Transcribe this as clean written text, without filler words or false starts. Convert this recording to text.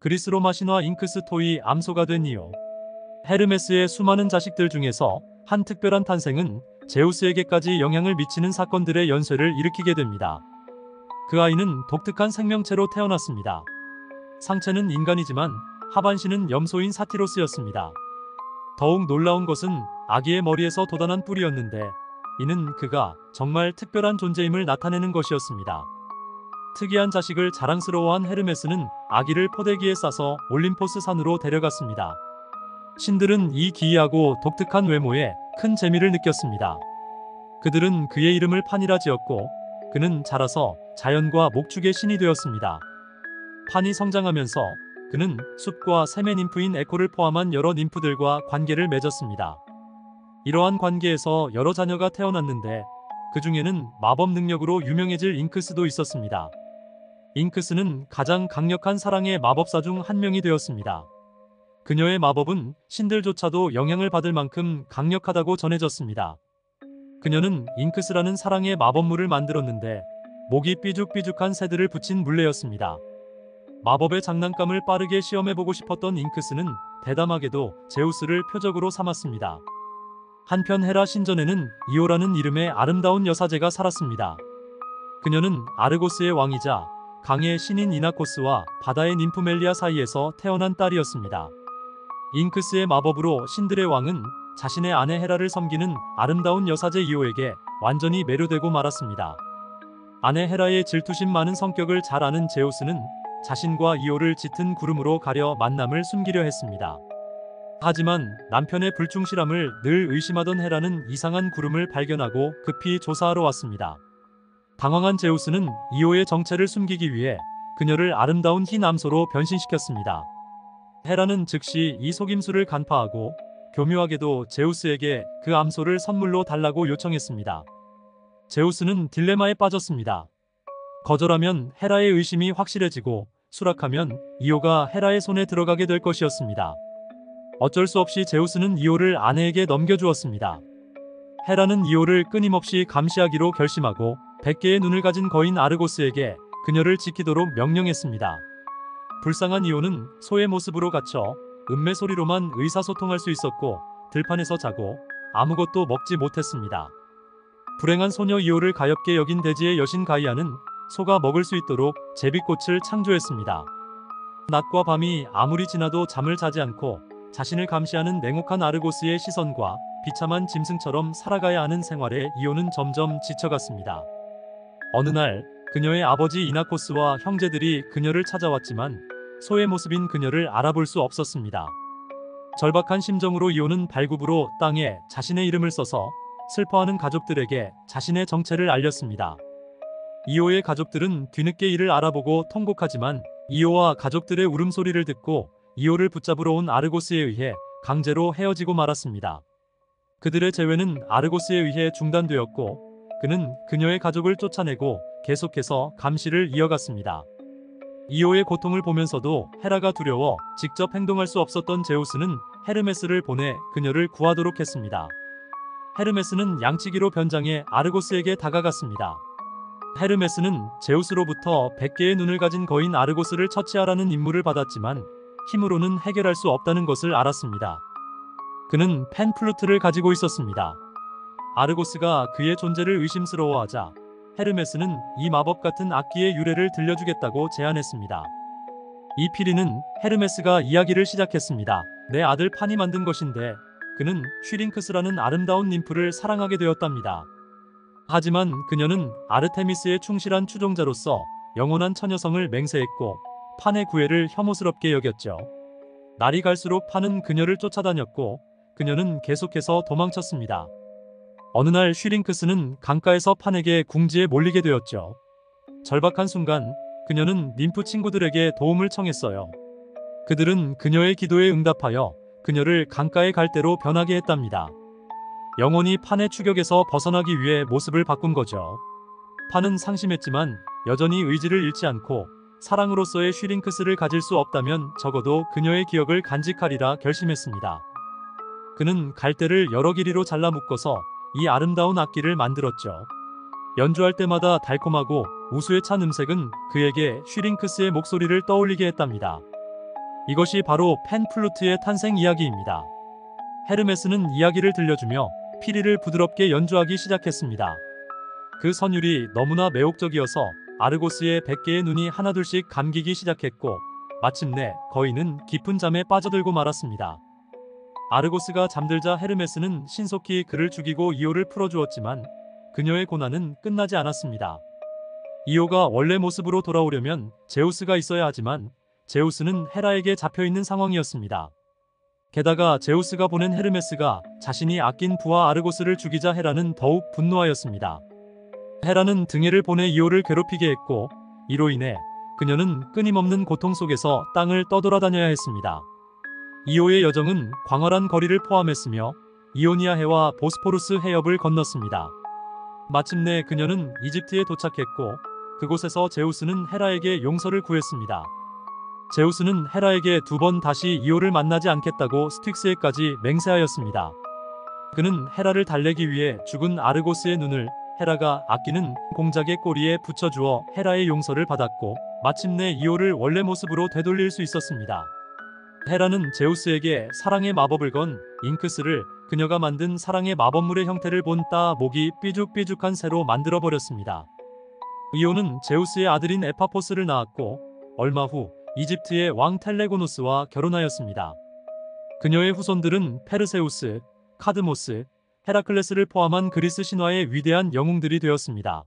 그리스 로마 신화 잉크스 토이 암소가 된 이유. 헤르메스의 수많은 자식들 중에서 한 특별한 탄생은 제우스에게까지 영향을 미치는 사건들의 연쇄를 일으키게 됩니다. 그 아이는 독특한 생명체로 태어났습니다. 상체는 인간이지만 하반신은 염소인 사티로스였습니다. 더욱 놀라운 것은 아기의 머리에서 돋아난 뿔이었는데 이는 그가 정말 특별한 존재임을 나타내는 것이었습니다. 특이한 자식을 자랑스러워한 헤르메스는 아기를 포대기에 싸서 올림포스 산으로 데려갔습니다. 신들은 이 기이하고 독특한 외모에 큰 재미를 느꼈습니다. 그들은 그의 이름을 판이라 지었고 그는 자라서 자연과 목축의 신이 되었습니다. 판이 성장하면서 그는 숲과 샘의 ним프인 에코를 포함한 여러 ним프들과 관계를 맺었습니다. 이러한 관계에서 여러 자녀가 태어났는데 그 중에는 마법 능력으로 유명해질 잉크스도 있었습니다. 잉크스는 가장 강력한 사랑의 마법사 중 한 명이 되었습니다. 그녀의 마법은 신들조차도 영향을 받을 만큼 강력하다고 전해졌습니다. 그녀는 잉크스라는 사랑의 마법물을 만들었는데 목이 삐죽삐죽한 새들을 붙인 물레였습니다. 마법의 장난감을 빠르게 시험해보고 싶었던 잉크스는 대담하게도 제우스를 표적으로 삼았습니다. 한편 헤라 신전에는 이오라는 이름의 아름다운 여사제가 살았습니다. 그녀는 아르고스의 왕이자 강의 신인 이나코스와 바다의 ним프 멜리아 사이에서 태어난 딸이었습니다. 잉크스의 마법으로 신들의 왕은 자신의 아내 헤라를 섬기는 아름다운 여사제 이오에게 완전히 매료되고 말았습니다. 아내 헤라의 질투심 많은 성격을 잘 아는 제우스는 자신과 이오를 짙은 구름으로 가려 만남을 숨기려 했습니다. 하지만 남편의 불충실함을 늘 의심하던 헤라는 이상한 구름을 발견하고 급히 조사하러 왔습니다. 당황한 제우스는 이오의 정체를 숨기기 위해 그녀를 아름다운 흰 암소로 변신시켰습니다. 헤라는 즉시 이 속임수를 간파하고 교묘하게도 제우스에게 그 암소를 선물로 달라고 요청했습니다. 제우스는 딜레마에 빠졌습니다. 거절하면 헤라의 의심이 확실해지고 수락하면 이오가 헤라의 손에 들어가게 될 것이었습니다. 어쩔 수 없이 제우스는 이오를 아내에게 넘겨주었습니다. 헤라는 이오를 끊임없이 감시하기로 결심하고 100개의 눈을 가진 거인 아르고스에게 그녀를 지키도록 명령했습니다. 불쌍한 이오는 소의 모습으로 갇혀 음매 소리로만 의사소통할 수 있었고 들판에서 자고 아무것도 먹지 못했습니다. 불행한 소녀 이오를 가엾게 여긴 대지의 여신 가이아는 소가 먹을 수 있도록 제비꽃을 창조했습니다. 낮과 밤이 아무리 지나도 잠을 자지 않고 자신을 감시하는 냉혹한 아르고스의 시선과 비참한 짐승처럼 살아가야 하는 생활에 이오는 점점 지쳐갔습니다. 어느 날 그녀의 아버지 이나코스와 형제들이 그녀를 찾아왔지만 소의 모습인 그녀를 알아볼 수 없었습니다. 절박한 심정으로 이오는 발굽으로 땅에 자신의 이름을 써서 슬퍼하는 가족들에게 자신의 정체를 알렸습니다. 이오의 가족들은 뒤늦게 이를 알아보고 통곡하지만 이오와 가족들의 울음소리를 듣고 이오를 붙잡으러 온 아르고스에 의해 강제로 헤어지고 말았습니다. 그들의 재회는 아르고스에 의해 중단되었고 그는 그녀의 가족을 쫓아내고 계속해서 감시를 이어갔습니다. 이오의 고통을 보면서도 헤라가 두려워 직접 행동할 수 없었던 제우스는 헤르메스를 보내 그녀를 구하도록 했습니다. 헤르메스는 양치기로 변장해 아르고스에게 다가갔습니다. 헤르메스는 제우스로부터 100개의 눈을 가진 거인 아르고스를 처치하라는 임무를 받았지만 힘으로는 해결할 수 없다는 것을 알았습니다. 그는 팬플루트를 가지고 있었습니다. 아르고스가 그의 존재를 의심스러워하자 헤르메스는 이 마법 같은 악기의 유래를 들려주겠다고 제안했습니다. 이 피리는 헤르메스가 이야기를 시작했습니다. 내 아들 판이 만든 것인데 그는 슈링크스라는 아름다운 ним프를 사랑하게 되었답니다. 하지만 그녀는 아르테미스의 충실한 추종자로서 영원한 처녀성을 맹세했고 판의 구애를 혐오스럽게 여겼죠. 날이 갈수록 판은 그녀를 쫓아다녔고 그녀는 계속해서 도망쳤습니다. 어느 날 슈링크스는 강가에서 판에게 궁지에 몰리게 되었죠. 절박한 순간 그녀는 ним프 친구들에게 도움을 청했어요. 그들은 그녀의 기도에 응답하여 그녀를 강가의 갈대로 변하게 했답니다. 영원히 판의 추격에서 벗어나기 위해 모습을 바꾼 거죠. 판은 상심했지만 여전히 의지를 잃지 않고 사랑으로서의 슈링크스를 가질 수 없다면 적어도 그녀의 기억을 간직하리라 결심했습니다. 그는 갈대를 여러 길이로 잘라 묶어서 이 아름다운 악기를 만들었죠. 연주할 때마다 달콤하고 우수에 찬 음색은 그에게 슈링크스의 목소리를 떠올리게 했답니다. 이것이 바로 팬플루트의 탄생 이야기입니다. 헤르메스는 이야기를 들려주며 피리를 부드럽게 연주하기 시작했습니다. 그 선율이 너무나 매혹적이어서 아르고스의 100개의 눈이 하나둘씩 감기기 시작했고 마침내 거인은 깊은 잠에 빠져들고 말았습니다. 아르고스가 잠들자 헤르메스는 신속히 그를 죽이고 이오를 풀어주었지만 그녀의 고난은 끝나지 않았습니다. 이오가 원래 모습으로 돌아오려면 제우스가 있어야 하지만 제우스는 헤라에게 잡혀있는 상황이었습니다. 게다가 제우스가 보낸 헤르메스가 자신이 아낀 부하 아르고스를 죽이자 헤라는 더욱 분노하였습니다. 헤라는 등해를 보내 이오를 괴롭히게 했고 이로 인해 그녀는 끊임없는 고통 속에서 땅을 떠돌아다녀야 했습니다. 이오의 여정은 광활한 거리를 포함했으며 이오니아 해와 보스포루스 해협을 건넜습니다. 마침내 그녀는 이집트에 도착했고 그곳에서 제우스는 헤라에게 용서를 구했습니다. 제우스는 헤라에게 2번 다시 이오를 만나지 않겠다고 스틱스에까지 맹세하였습니다. 그는 헤라를 달래기 위해 죽은 아르고스의 눈을 헤라가 아끼는 공작의 꼬리에 붙여주어 헤라의 용서를 받았고 마침내 이오를 원래 모습으로 되돌릴 수 있었습니다. 헤라는 제우스에게 사랑의 마법을 건 잉크스를 그녀가 만든 사랑의 마법물의 형태를 본 따 목이 삐죽삐죽한 새로 만들어버렸습니다. 이오는 제우스의 아들인 에파포스를 낳았고 얼마 후 이집트의 왕 텔레고노스와 결혼하였습니다. 그녀의 후손들은 페르세우스, 카드모스, 헤라클레스를 포함한 그리스 신화의 위대한 영웅들이 되었습니다.